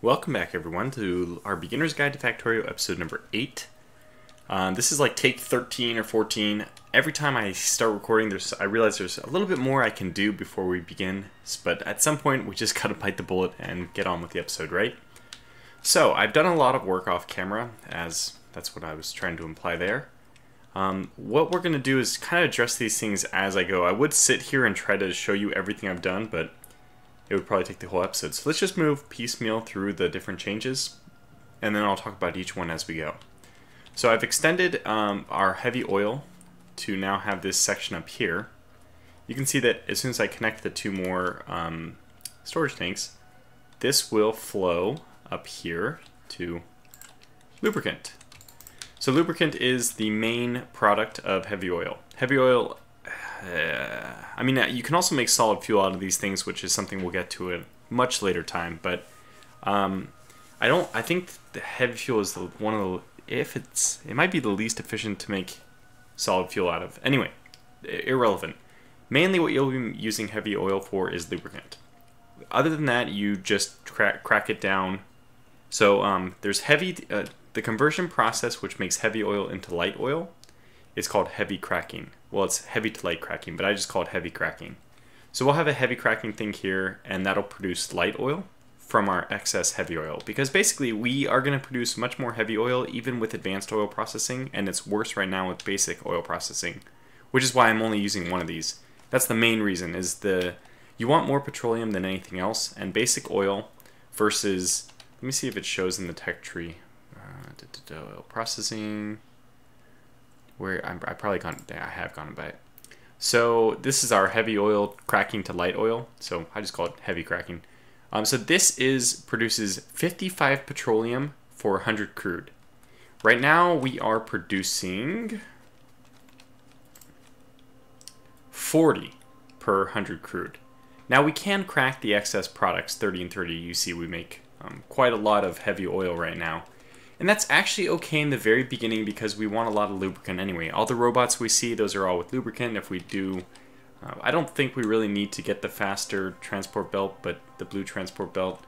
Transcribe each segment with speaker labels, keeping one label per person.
Speaker 1: Welcome back everyone to our Beginner's Guide to Factorio episode number 8. This is like take 13 or 14. Every time I start recording, I realize there's a little bit more I can do before we begin, but at some point we just gotta bite the bullet and get on with the episode, right? So I've done a lot of work off camera, as that's what I was trying to imply there. What we're gonna do is kind of address these things as I go. I would sit here and try to show you everything I've done, but it would probably take the whole episode. So let's just move piecemeal through the different changes, and then I'll talk about each one as we go. So I've extended our heavy oil to now have this section up here. You can see that as soon as I connect the two more storage tanks, this will flow up here to lubricant. So lubricant is the main product of heavy oil. Heavy oil, I mean, you can also make solid fuel out of these things, which is something we'll get to at a much later time. But I think the heavy fuel is one of the, it might be the least efficient to make solid fuel out of. Anyway, irrelevant. Mainly what you'll be using heavy oil for is lubricant. Other than that, you just crack it down. So there's the conversion process, which makes heavy oil into light oil. It's called heavy cracking. Well, it's heavy to light cracking, but I just call it heavy cracking. So we'll have a heavy cracking thing here, and that'll produce light oil from our excess heavy oil. Because basically, we are going to produce much more heavy oil, even with advanced oil processing, and it's worse right now with basic oil processing, which is why I'm only using one of these. That's the main reason, is you want more petroleum than anything else, and basic oil versus, let me see if it shows in the tech tree. Oil processing, where I have gone by it. So this is our heavy oil cracking to light oil. So I just call it heavy cracking. So this produces 55 petroleum for 100 crude. Right now we are producing 40 per 100 crude. Now we can crack the excess products, 30 and 30. You see we make quite a lot of heavy oil right now. And that's actually okay in the very beginning because we want a lot of lubricant anyway. All the robots we see, those are all with lubricant. If we do, I don't think we really need to get the faster transport belt, but the blue transport belt.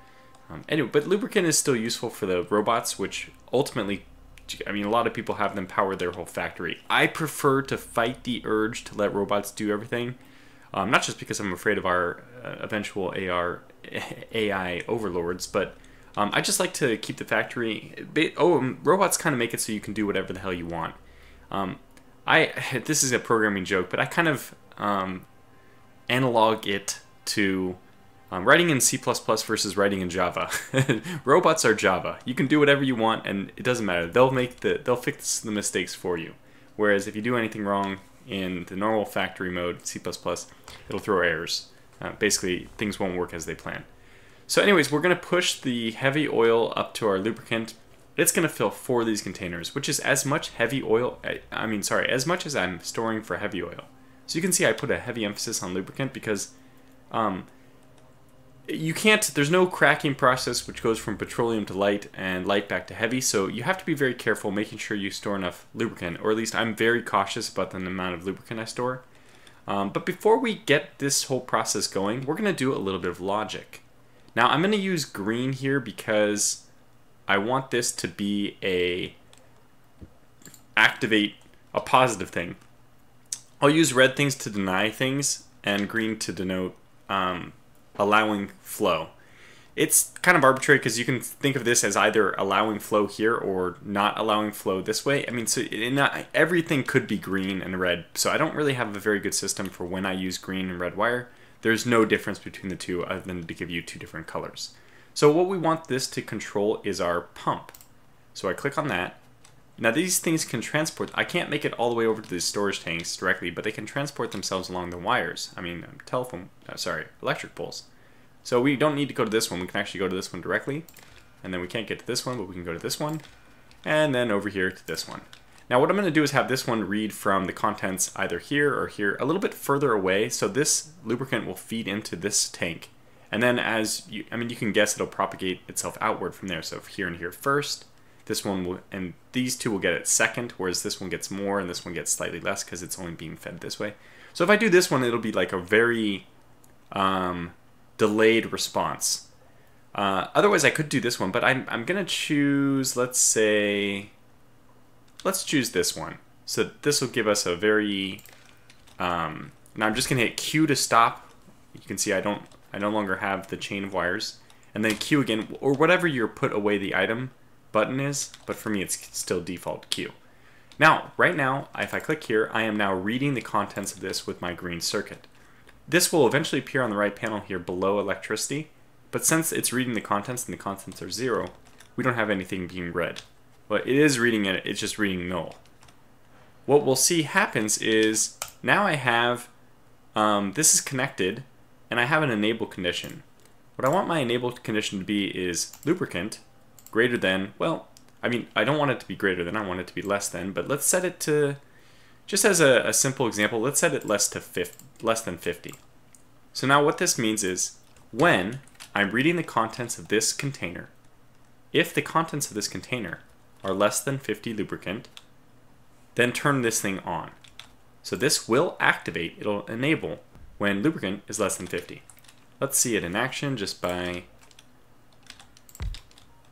Speaker 1: Anyway, but lubricant is still useful for the robots, which ultimately, I mean, a lot of people have them power their whole factory. I prefer to fight the urge to let robots do everything. Not just because I'm afraid of our eventual AI overlords, but I just like to keep the factory. Robots kind of make it so you can do whatever the hell you want. This is a programming joke, but I kind of analog it to writing in C++ versus writing in Java. Robots are Java. You can do whatever you want, and it doesn't matter. They'll fix the mistakes for you. Whereas if you do anything wrong in the normal factory mode, C++, it'll throw errors. Basically, things won't work as they plan. So anyways, we're going to push the heavy oil up to our lubricant. It's going to fill 4 of these containers, which is as much heavy oil, as much as I'm storing for heavy oil. So you can see I put a heavy emphasis on lubricant because there's no cracking process which goes from petroleum to light and light back to heavy, so you have to be very careful making sure you store enough lubricant, or at least I'm very cautious about the amount of lubricant I store. But before we get this whole process going, we're going to do a little bit of logic. Now I'm going to use green here because I want this to be activate a positive thing. I'll use red things to deny things and green to denote allowing flow. It's kind of arbitrary because you can think of this as either allowing flow here or not allowing flow this way. I mean, so everything could be green and red, so I don't really have a very good system for when I use green and red wire. There's no difference between the two other than to give you 2 different colors. So what we want this to control is our pump. So I click on that. Now these things can transport. I can't make it all the way over to the storage tanks directly, but they can transport themselves along the wires. I mean, electric poles. So we don't need to go to this one. We can actually go to this one directly. And then we can't get to this one, but we can go to this one. And then over here to this one. Now what I'm going to do is have this one read from the contents either here or here, a little bit further away, so this lubricant will feed into this tank. And then you can guess it'll propagate itself outward from there. So here and here first, this one will, and these two will get it second, whereas this one gets more and this one gets slightly less because it's only being fed this way. So if I do this one, it'll be like a very delayed response. Otherwise, I could do this one, but I'm gonna choose. Let's choose this one. So this will give us a very. Now I'm just gonna hit Q to stop. You can see I no longer have the chain of wires, and then Q again, or whatever your put away the item button is. But for me, it's still default Q. Now, right now, if I click here, I am now reading the contents of this with my green circuit. This will eventually appear on the right panel here below electricity, but since it's reading the contents and the contents are 0, we don't have anything being read. But it is reading it, it's just reading null. What we'll see happens is, now I have, this is connected, and I have an enable condition. What I want my enable condition to be is lubricant greater than, well, I mean, I don't want it to be greater than, I want it to be less than, but let's set it to, just as a simple example, let's set it less than 50. So now what this means is, when I'm reading the contents of this container, if the contents of this container are less than 50 lubricant, then turn this thing on. So this will activate, it'll enable, when lubricant is less than 50. Let's see it in action just by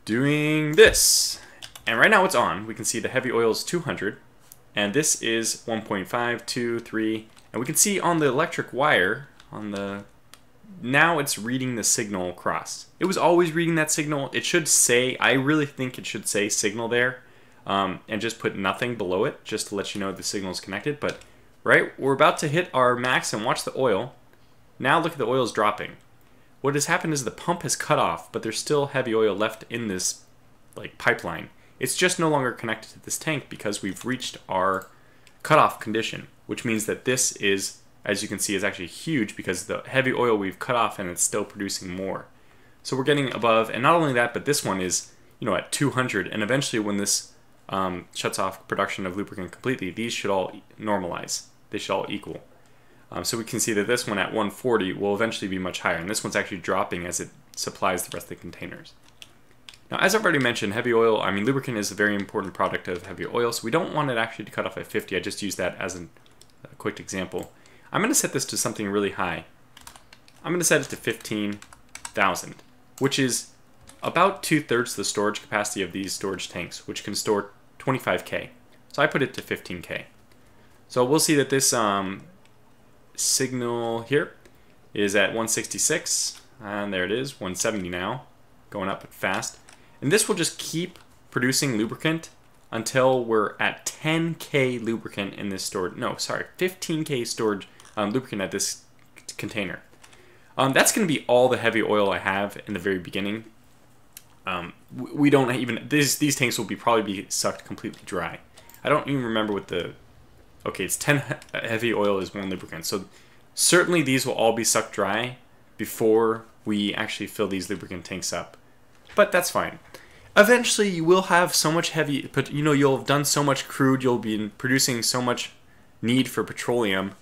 Speaker 1: doing this. And right now it's on. We can see the heavy oil is 200, and this is 1.5, 2, 3, and we can see on the electric wire, now it's reading the signal across. It was always reading that signal. It should say, I really think it should say signal there, and just put nothing below it, just to let you know the signal is connected. But, right, we're about to hit our max and watch the oil. Now look at the oil is dropping. What has happened is the pump has cut off, but there's still heavy oil left in this pipeline. It's just no longer connected to this tank because we've reached our cutoff condition, which means that this is, as you can see, is actually huge because the heavy oil we've cut off and it's still producing more. So we're getting above, and not only that, but this one is, at 200, and eventually when this shuts off production of lubricant completely, these should all normalize. They should all equal. So we can see that this one at 140 will eventually be much higher, and this one's actually dropping as it supplies the rest of the containers. Now, as I've already mentioned, heavy oil, lubricant is a very important product of heavy oil, so we don't want it actually to cut off at 50. I just used that as a quick example. I'm going to set this to something really high. I'm going to set it to 15,000, which is about 2/3 the storage capacity of these storage tanks, which can store 25K. So I put it to 15K. So we'll see that this signal here is at 166, and there it is, 170 now, going up fast. And this will just keep producing lubricant until we're at 10K lubricant in this storage. No, sorry, 15K storage lubricant at this container. That's going to be all the heavy oil I have in the very beginning. We don't even, these tanks will probably be sucked completely dry. I don't even remember what okay, it's 10 heavy oil is 1 lubricant. So certainly these will all be sucked dry before we actually fill these lubricant tanks up. But that's fine. Eventually you will have so much heavy, but you'll have done so much crude, you'll be producing so much need for petroleum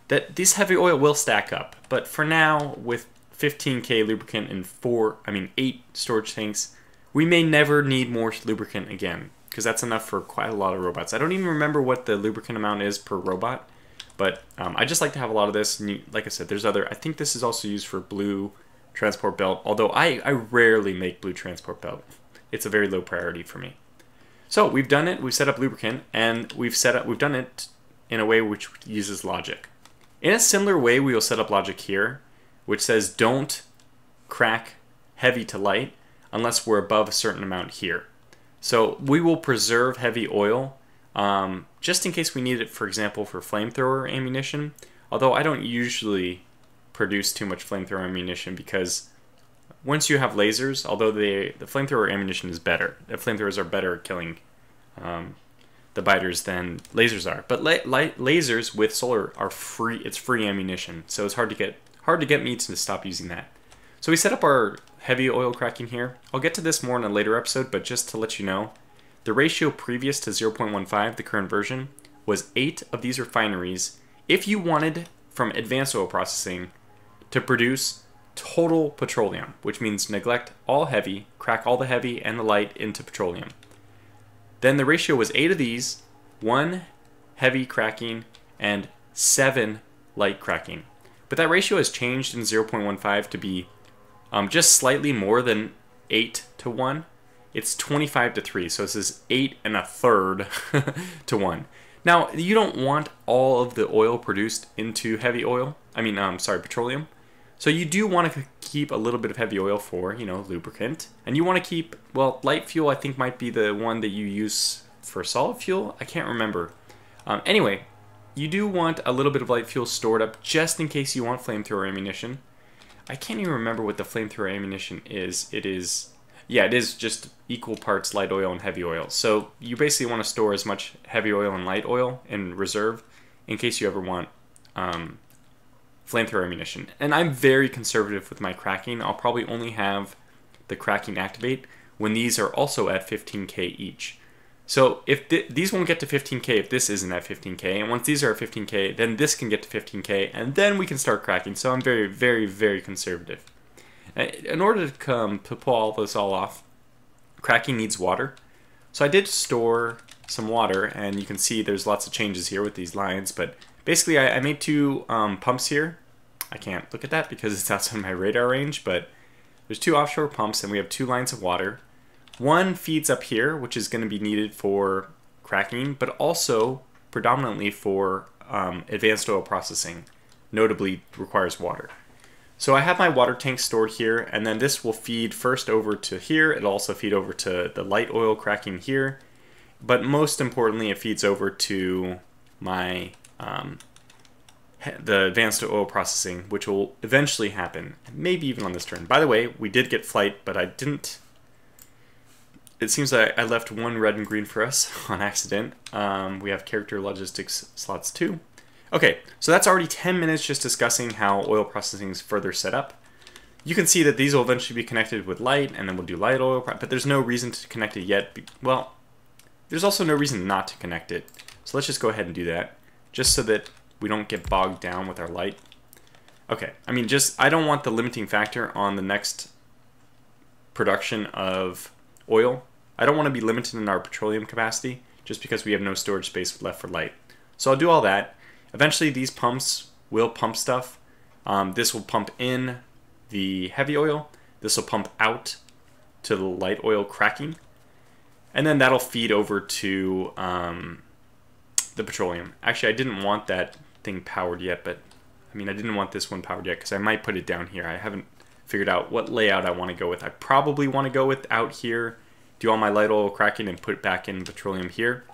Speaker 1: that this heavy oil will stack up. But for now, with 15K lubricant and 8 storage tanks, we may never need more lubricant again, because that's enough for quite a lot of robots. I don't even remember what the lubricant amount is per robot, but I just like to have a lot of this. And like I said, there's other, I think this is also used for blue transport belt, although I rarely make blue transport belt. It's a very low priority for me. So we've done it, we've set up lubricant, and we've done it in a way which uses logic. In a similar way, we will set up logic here, which says don't crack heavy to light unless we're above a certain amount here. So we will preserve heavy oil just in case we need it, for example, for flamethrower ammunition, although I don't usually produce too much flamethrower ammunition because once you have lasers, although the flamethrower ammunition is better, the flamethrowers are better at killing the biters than lasers are. But lasers with solar are free. It's free ammunition, so it's hard to get me to stop using that. So we set up our heavy oil cracking here. I'll get to this more in a later episode, but just to let you know, the ratio previous to 0.15, the current version, was 8 of these refineries. If you wanted from advanced oil processing to produce total petroleum, which means neglect all heavy, crack all the heavy and the light into petroleum, then the ratio was 8 of these, 1 heavy cracking, and 7 light cracking. But that ratio has changed in 0.15 to be just slightly more than 8 to 1. It's 25 to 3, so this is 8 1/3 to 1. Now, you don't want all of the oil produced into heavy oil. Petroleum. So you do want to keep a little bit of heavy oil for, lubricant. And you want to keep, well, light fuel I think might be the one that you use for solid fuel. I can't remember. Anyway, you do want a little bit of light fuel stored up just in case you want flamethrower ammunition. I can't even remember what the flamethrower ammunition is. It is just equal parts light oil and heavy oil. So you basically want to store as much heavy oil and light oil in reserve in case you ever want flamethrower ammunition. And I'm very conservative with my cracking. I'll probably only have the cracking activate when these are also at 15k each. So if these won't get to 15k if this isn't at 15k, and once these are at 15k, then this can get to 15k, and then we can start cracking. So I'm very, very, very conservative. In order to pull all this off, cracking needs water. So I did store some water, and you can see there's lots of changes here with these lines, but basically I made 2 pumps here. I can't look at that because it's outside my radar range, but there's 2 offshore pumps, and we have 2 lines of water. One feeds up here, which is going to be needed for cracking, but also predominantly for advanced oil processing, notably requires water. So I have my water tank stored here, and then this will feed first over to here. It'll also feed over to the light oil cracking here, but most importantly it feeds over to my the advanced oil processing, which will eventually happen, maybe even on this turn. By the way, we did get flight, but I didn't. It seems like I left 1 red and green for us on accident. We have character logistics slots 2. Okay, so that's already 10 minutes just discussing how oil processing is further set up. You can see that these will eventually be connected with light, and then we'll do light oil, but there's no reason to connect it yet. Well, there's also no reason not to connect it. So let's just go ahead and do that, just so that we don't get bogged down with our light. Okay, I don't want the limiting factor on the next production of oil. I don't want to be limited in our petroleum capacity just because we have no storage space left for light. So I'll do all that. Eventually these pumps will pump stuff. This will pump in the heavy oil. This will pump out to the light oil cracking. And then that'll feed over to the petroleum. Actually, I didn't want that thing powered yet, but I didn't want this one powered yet because I might put it down here. I haven't figured out what layout I want to go with. I probably want to go with out here, do all my light oil cracking, and put it back in petroleum here.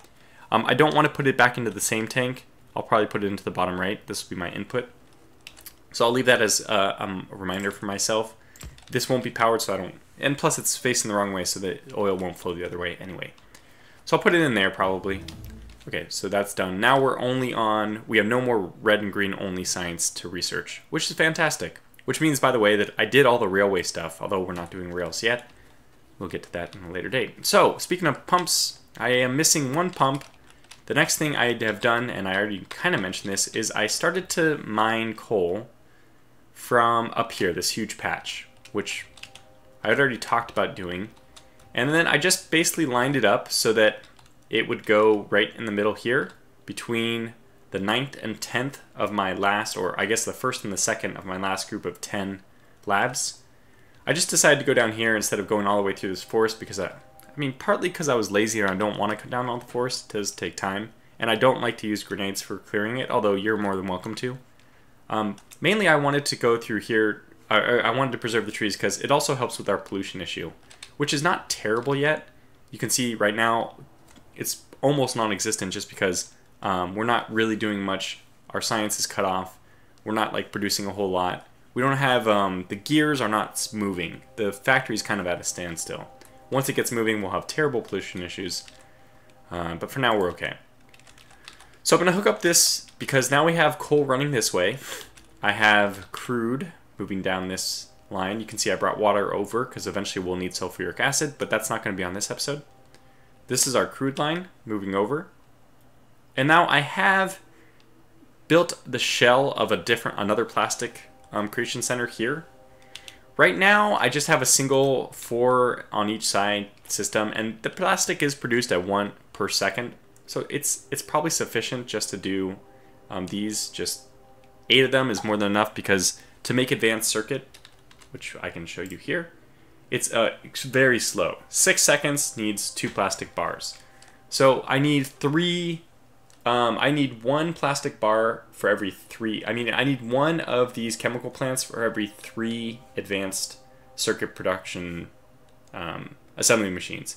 Speaker 1: I don't want to put it back into the same tank. I'll probably put it into the bottom right. This will be my input. So I'll leave that as a reminder for myself. This won't be powered, so I don't... And plus it's facing the wrong way, so the oil won't flow the other way anyway. So I'll put it in there probably. Okay, so that's done. Now we're only on... We have no more red and green only science to research, which is fantastic. Which means, by the way, that I did all the railway stuff, although we're not doing rails yet. We'll get to that in a later date. So, speaking of pumps, I am missing 1 pump. The next thing I have done, and I already kind of mentioned this, is I started to mine coal from up here, this huge patch, which I had already talked about doing. And then I just basically lined it up so that it would go right in the middle here between the 9th and 10th of my last, or I guess the 1st and the 2nd of my last group of 10 labs. I just decided to go down here instead of going all the way through this forest because partly because I was lazy and I don't want to cut down all the forest. It does take time. And I don't like to use grenades for clearing it, although you're more than welcome to. Mainly I wanted to go through here, I wanted to preserve the trees because it also helps with our pollution issue, which is not terrible yet. You can see right now it's almost non-existent just because we're not really doing much. Our science is cut off. We're not like producing a whole lot. We don't have, the gears are not moving. The factory's kind of at a standstill. Once it gets moving, we'll have terrible pollution issues. But for now, we're okay. So I'm going to hook up this because now we have coal running this way. I have crude moving down this line. You can see I brought water over because eventually we'll need sulfuric acid, but that's not going to be on this episode. This is our crude line moving over. And now I have built the shell of another plastic creation center here. Right now, I just have a single 4 on each side system, and the plastic is produced at 1 per second. So it's probably sufficient just to do these. Just 8 of them is more than enough because to make advanced circuit, which I can show you here. It's very slow. 6 seconds needs 2 plastic bars. So I need 3. I need 1 plastic bar for every 3. I need 1 of these chemical plants for every 3 advanced circuit production assembly machines.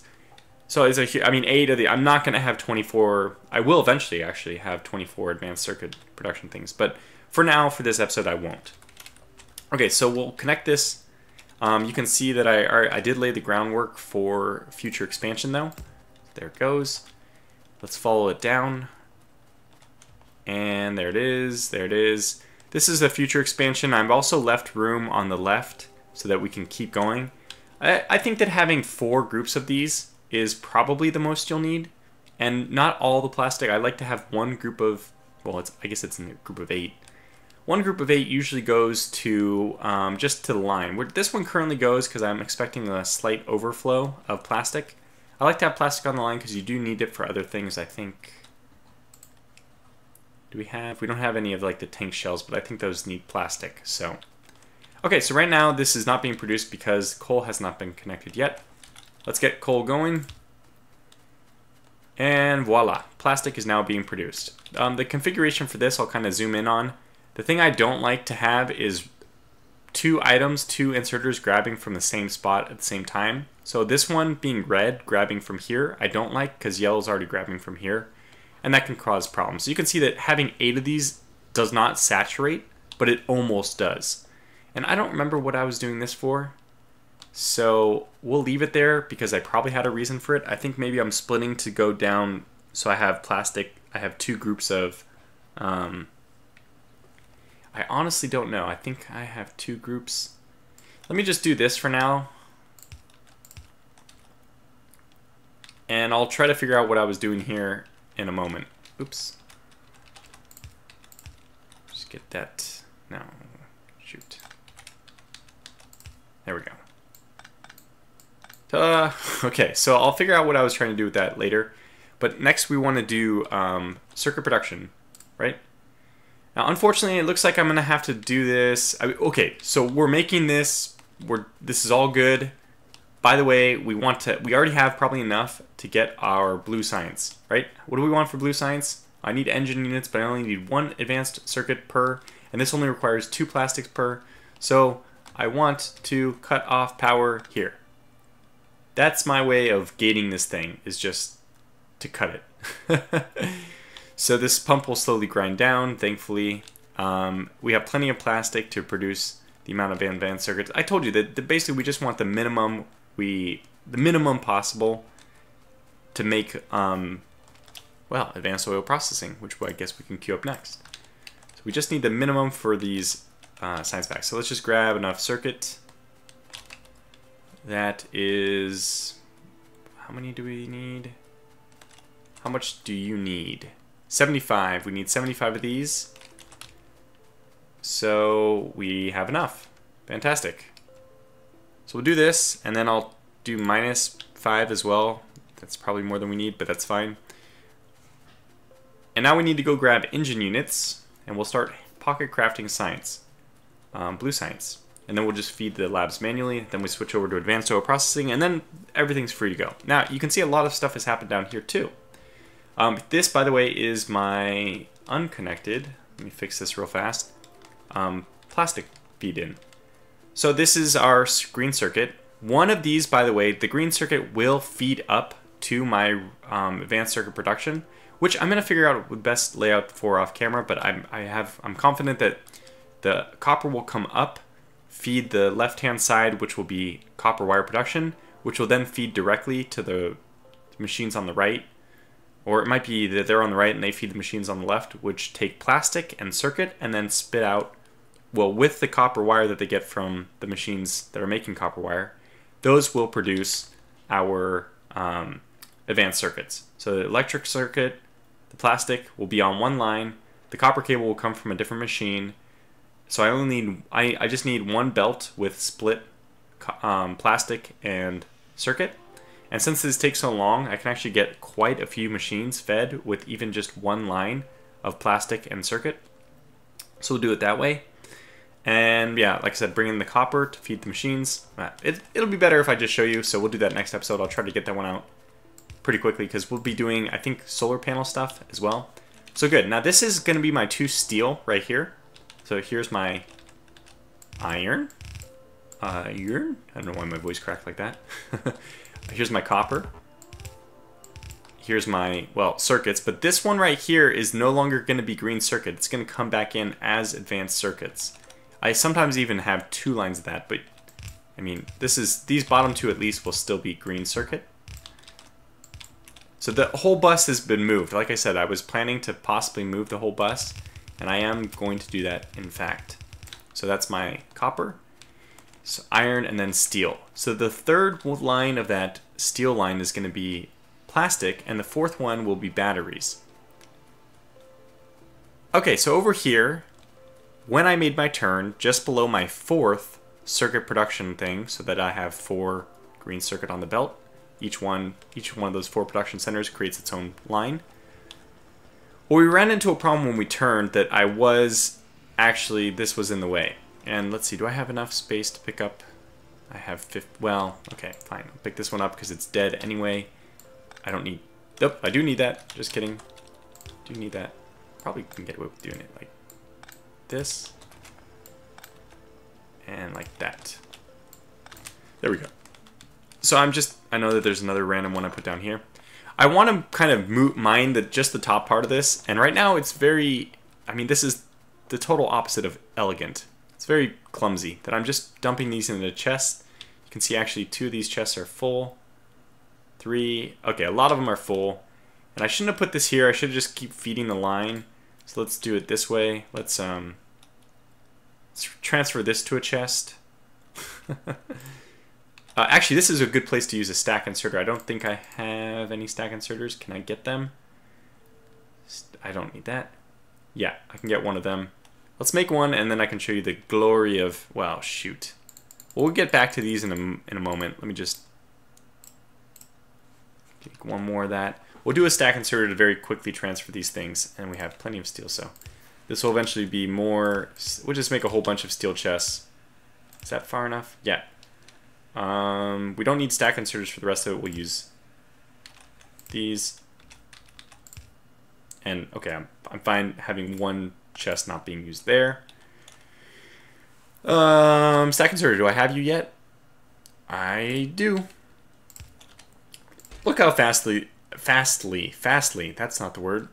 Speaker 1: So it's 8 of the. I'm not going to have 24. I will eventually actually have 24 advanced circuit production things, but for now, for this episode, I won't. Okay, so we'll connect this. You can see that I did lay the groundwork for future expansion, though. There it goes. Let's follow it down. And there it is. There it is. This is a future expansion. I've also left room on the left so that we can keep going. I think that having 4 groups of these is probably the most you'll need. And not all the plastic. I like to have 1 group of, well, I guess it's in a group of 8. 1 group of 8 usually goes to just to the line. Where this one currently goes because I'm expecting a slight overflow of plastic. I like to have plastic on the line because you do need it for other things, I think. We don't have any of like the tank shells, but I think those need plastic. So, okay, so right now this is not being produced because coal has not been connected yet. Let's get coal going. And voila, plastic is now being produced. The configuration for this I'll kind of zoom in on. The thing I don't like to have is 2 items, 2 inserters grabbing from the same spot at the same time. So this one being red, grabbing from here, I don't like because yellow's already grabbing from here. And that can cause problems. So you can see that having 8 of these does not saturate, but it almost does. And I don't remember what I was doing this for. So we'll leave it there because I probably had a reason for it. I think maybe I'm splitting to go down so I have plastic. I have 2 groups of... I honestly don't know. I think I have 2 groups. Let me just do this for now. And I'll try to figure out what I was doing here in a moment. Oops. Just get that. No. Shoot. There we go. Okay, so I'll figure out what I was trying to do with that later. But next we want to do circuit production, right? Now, unfortunately, it looks like I'm going to have to do this. Okay, so we're making this. This is all good. By the way, we already have probably enough to get our blue science, right? What do we want for blue science? I need engine units, but I only need 1 advanced circuit per, and this only requires 2 plastics per. So I want to cut off power here. That's my way of gating this thing, is just to cut it. So this pump will slowly grind down, thankfully. We have plenty of plastic to produce the amount of advanced circuits. I told you that basically we just want the minimum possible to make well, advanced oil processing, which I guess we can queue up next. So we just need the minimum for these science packs. So let's just grab enough circuit. That is, how many do we need? How much do you need? 75. We need 75 of these. So we have enough. Fantastic. So we'll do this, and then I'll do -5 as well. That's probably more than we need, but that's fine. And now we need to go grab engine units, and we'll start pocket crafting science, blue science. And then we'll just feed the labs manually. Then we switch over to advanced oil processing, and then everything's free to go. Now, you can see a lot of stuff has happened down here too. This, by the way, is my unconnected. Let me fix this real fast. Plastic feed in. So this is our green circuit. One of these, by the way, the green circuit will feed up to my advanced circuit production, which I'm going to figure out the best layout for off camera. But I'm confident that the copper will come up, feed the left-hand side, which will be copper wire production, which will then feed directly to the machines on the right. Or it might be that they're on the right and they feed the machines on the left, which take plastic and circuit and then spit out, well, with the copper wire that they get from the machines that are making copper wire, those will produce our advanced circuits. So the electric circuit, the plastic will be on one line, the copper cable will come from a different machine. So I just need 1 belt with split plastic and circuit. And since this takes so long, I can actually get quite a few machines fed with even just 1 line of plastic and circuit. So we'll do it that way. And yeah, like I said, bring in the copper to feed the machines. It'll be better if I just show you, so we'll do that next episode. I'll try to get that one out pretty quickly because we'll be doing, I think, solar panel stuff as well. So good. Now this is going to be my 2 steel right here. So here's my iron. I don't know why my voice cracked like that. Here's my copper. Here's my, well, circuits. But this one right here is no longer going to be green circuit. It's going to come back in as advanced circuits. I sometimes even have 2 lines of that, but I mean, these bottom 2 at least will still be green circuit. So the whole bus has been moved. Like I said, I was planning to possibly move the whole bus, and I am going to do that, in fact. So that's my copper, so iron, and then steel. So the 3rd line of that steel line is going to be plastic, and the 4th one will be batteries. Okay, so over here, when I made my turn, just below my 4th circuit production thing, so that I have 4 green circuit on the belt, each one of those 4 production centers creates its own line. Well, we ran into a problem when we turned that this was in the way. And let's see, do I have enough space to pick up? I have well, okay, fine. I'll pick this one up because it's dead anyway. I don't need, nope, I do need that. Just kidding. Do need that. Probably can get away with doing it like this. And like that. There we go. So I know that there's another random one I put down here. I want to kind of mine just the top part of this. And right now it's very, I mean, this is the total opposite of elegant. It's very clumsy that I'm just dumping these into the chest. You can see actually 2 of these chests are full. 3, okay, a lot of them are full. And I shouldn't have put this here. I should have just keep feeding the line. So let's do it this way. Let's transfer this to a chest. Actually, this is a good place to use a stack inserter. I don't think I have any stack inserters. Can I get them? I don't need that. Yeah, I can get one of them. Let's make one, and then I can show you the glory of... Wow, shoot. We'll get back to these in a moment. Let me just... take one more of that. We'll do a stack inserter to very quickly transfer these things, and we have plenty of steel, so... This will eventually be more... We'll just make a whole bunch of steel chests. Is that far enough? Yeah. We don't need stack inserters for the rest of it. We'll use these. And, okay, I'm fine having one chest not being used there. Stack inserter, do I have you yet? I do. Look how fastly, that's not the word,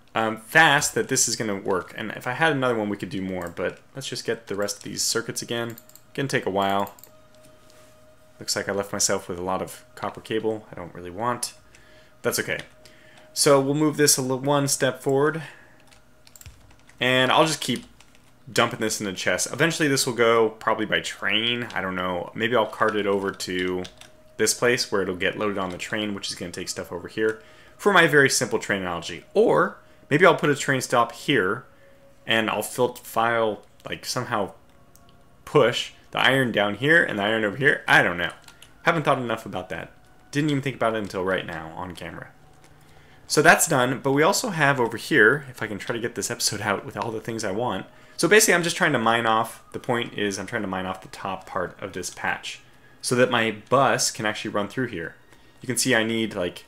Speaker 1: fast that this is going to work. And if I had another one, we could do more, but let's just get the rest of these circuits again. Gonna take a while. Looks like I left myself with a lot of copper cable I don't really want. That's okay. So we'll move this one step forward. And I'll just keep dumping this in the chest. Eventually this will go probably by train. I don't know. Maybe I'll cart it over to this place where it'll get loaded on the train, which is going to take stuff over here for my very simple train analogy. Or maybe I'll put a train stop here and I'll file, like somehow push the iron down here and the iron over here. I don't know. Haven't thought enough about that. Didn't even think about it until right now on camera. So that's done, but we also have over here, if I can try to get this episode out with all the things I want. So basically I'm just trying to mine off, the point is I'm trying to mine off the top part of this patch so that my bus can actually run through here. You can see I need like,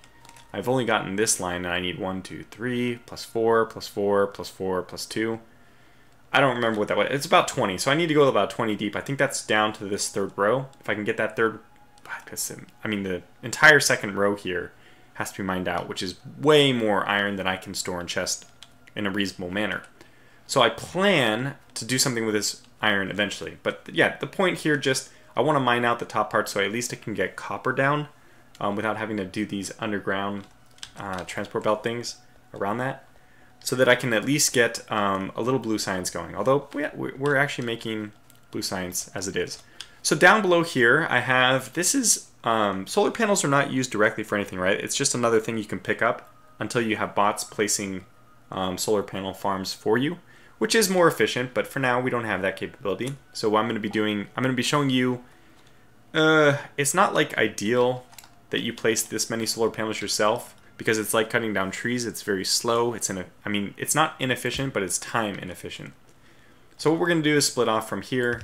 Speaker 1: I've only gotten this line and I need 1, 2, 3, plus 4, plus 4, plus 4, plus 2. I don't remember what that was. It's about 20, so I need to go about 20 deep. I think that's down to this 3rd row. If I can get that I mean the entire 2nd row here has to be mined out, which is way more iron than I can store in chest in a reasonable manner. So I plan to do something with this iron eventually. But yeah, the point here just, I want to mine out the top part so at least I can get copper down without having to do these underground transport belt things around that. So that I can at least get a little blue science going. Although we're actually making blue science as it is. So down below here I have, this is, solar panels are not used directly for anything, right? It's just another thing you can pick up until you have bots placing solar panel farms for you, which is more efficient, but for now we don't have that capability. So what I'm going to be doing, I'm going to be showing you, it's not like ideal that you place this many solar panels yourself, because it's like cutting down trees. It's very slow. It's not inefficient, but it's time inefficient. So what we're going to do is split off from here.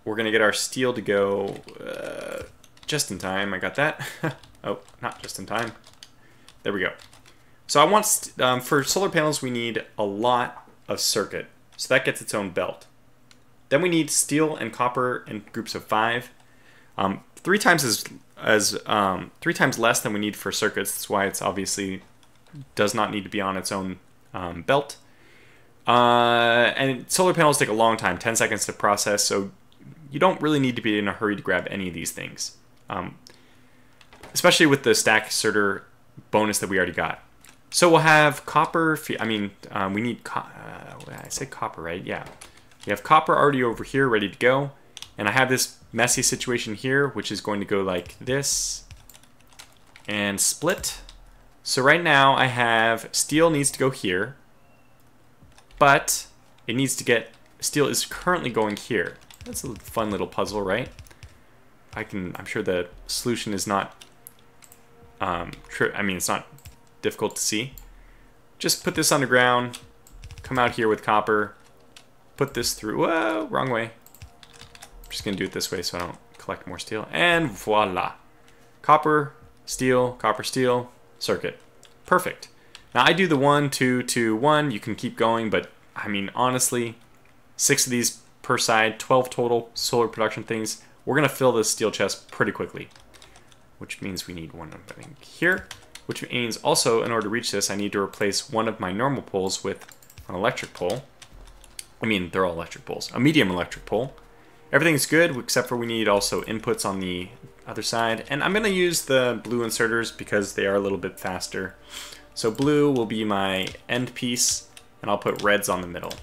Speaker 1: We're going to get our steel to go just in time. I got that. Oh, not just in time. There we go. So I want, for solar panels, we need a lot of circuit. So that gets its own belt. Then we need steel and copper in groups of 5. 3 times three times less than we need for circuits. That's why it's obviously does not need to be on its own belt. And solar panels take a long time, 10 seconds to process, so you don't really need to be in a hurry to grab any of these things. Especially with the stack inserter bonus that we already got. So we'll have copper, we need, I said copper, right? Yeah. We have copper already over here, ready to go. And I have this messy situation here, which is going to go like this. And split. So right now I have steel needs to go here. But it needs to get, steel is currently going here. That's a fun little puzzle, right? I'm sure the solution is not, it's not difficult to see. Just put this on the ground, come out here with copper, put this through, whoa, wrong way. I'm just gonna do it this way so I don't collect more steel, and voila. Copper, steel, circuit. Perfect. Now I do the 1, 2, 2, 1, you can keep going, but I mean, honestly, 6 of these per side, 12 total solar production things. We're gonna fill this steel chest pretty quickly, which means we need one here. Which means also, in order to reach this, I need to replace one of my normal poles with an electric pole. I mean, they're all electric poles. A medium electric pole. Everything's good, except for we need also inputs on the other side. And I'm going to use the blue inserters because they are a little bit faster. So blue will be my end piece, and I'll put reds on the middle.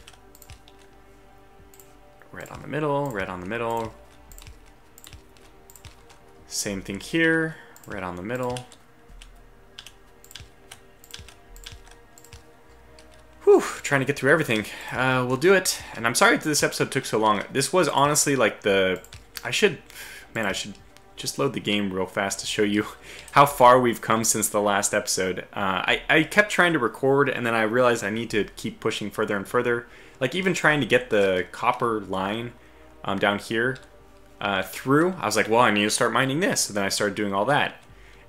Speaker 1: Red on the middle, red on the middle. Same thing here, red on the middle. Whew, trying to get through everything. We'll do it. And I'm sorry that this episode took so long. This was honestly like I should just load the game real fast to show you how far we've come since the last episode. I kept trying to record, and then I realized I need to keep pushing further and further. Like even trying to get the copper line down here through. I was like, well, I need to start mining this. So then I started doing all that.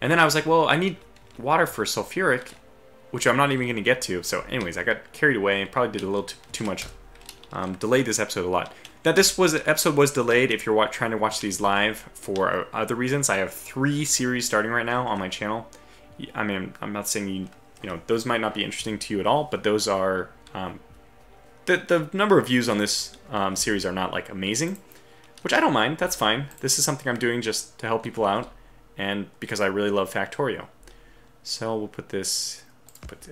Speaker 1: And then I was like, well, I need water for sulfuric, which I'm not even going to get to. So anyways, I got carried away and probably did a little too much. Delayed this episode a lot. Now this episode was delayed if you're trying to watch these live for other reasons. I have 3 series starting right now on my channel. I mean, I'm not saying you know, those might not be interesting to you at all, but those are, the number of views on this series are not like amazing, which I don't mind, that's fine. This is something I'm doing just to help people out, and because I really love Factorio. So we'll put this,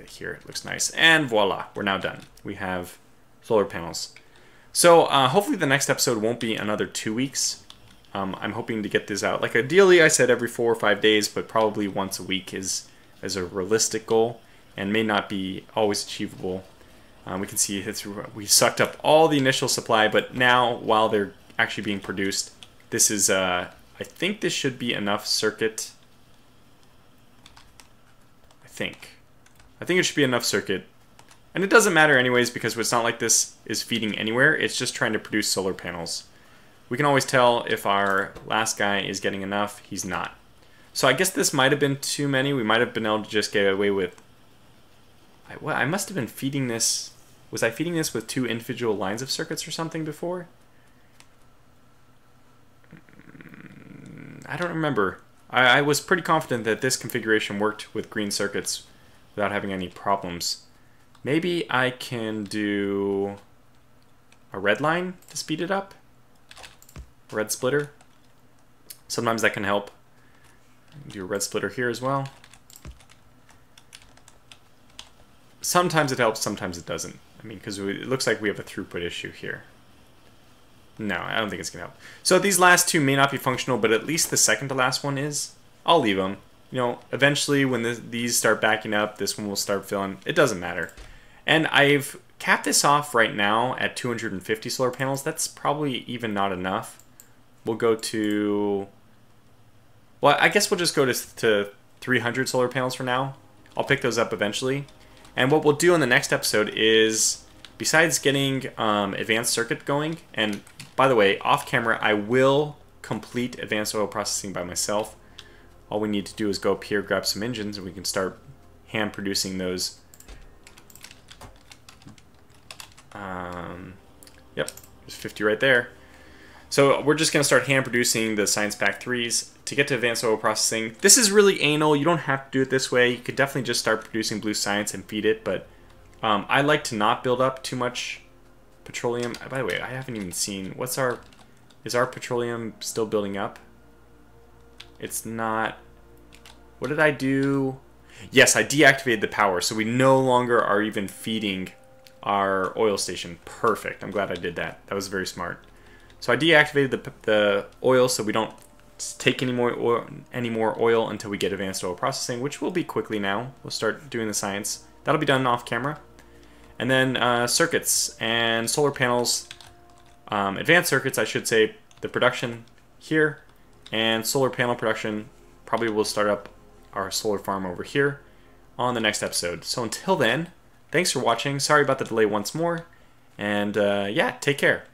Speaker 1: here, it looks nice, and voila, we're now done. We have solar panels. So hopefully the next episode won't be another 2 weeks. I'm hoping to get this out. Like ideally, I said every 4 or 5 days, but probably once a week is a realistic goal, and may not be always achievable. We can see we sucked up all the initial supply, but now while they're actually being produced, this is I think this should be enough circuit. I think it should be enough circuit. And it doesn't matter anyways, because it's not like this is feeding anywhere. It's just trying to produce solar panels. We can always tell if our last guy is getting enough. He's not. So I guess this might have been too many. We might have been able to just get away with... I must have been feeding this... Was I feeding this with 2 individual lines of circuits or something before? I don't remember. I was pretty confident that this configuration worked with green circuits without having any problems. Maybe I can do a red line to speed it up. Red splitter. Sometimes that can help. Do a red splitter here as well. Sometimes it helps, sometimes it doesn't. I mean, because it looks like we have a throughput issue here. No, I don't think it's going to help. So these last 2 may not be functional, but at least the second to last one is. I'll leave them. You know, eventually when these start backing up, this one will start filling. It doesn't matter. And I've capped this off right now at 250 solar panels. That's probably even not enough. We'll go to... Well, I guess we'll just go to 300 solar panels for now. I'll pick those up eventually. And what we'll do in the next episode is, besides getting advanced circuit going, and by the way, off camera, I will complete advanced oil processing by myself. All we need to do is go up here, grab some engines, and we can start hand producing those. Yep, there's 50 right there. So we're just going to start hand producing the Science Pack 3s to get to advanced oil processing. This is really anal. You don't have to do it this way. You could definitely just start producing blue science and feed it, but I like to not build up too much petroleum. By the way, I haven't even seen, is our petroleum still building up? It's not. What did I do? Yes, I deactivated the power, so we no longer are even feeding our oil station. Perfect. I'm glad I did that. That was very smart. So I deactivated the oil so we don't take any more oil until we get advanced oil processing, which will be quickly now. We'll start doing the science. That'll be done off camera. And then circuits and solar panels, advanced circuits, I should say, the production here, and solar panel production. Probably we'll start up our solar farm over here on the next episode. So until then, thanks for watching. Sorry about the delay once more. And yeah, take care.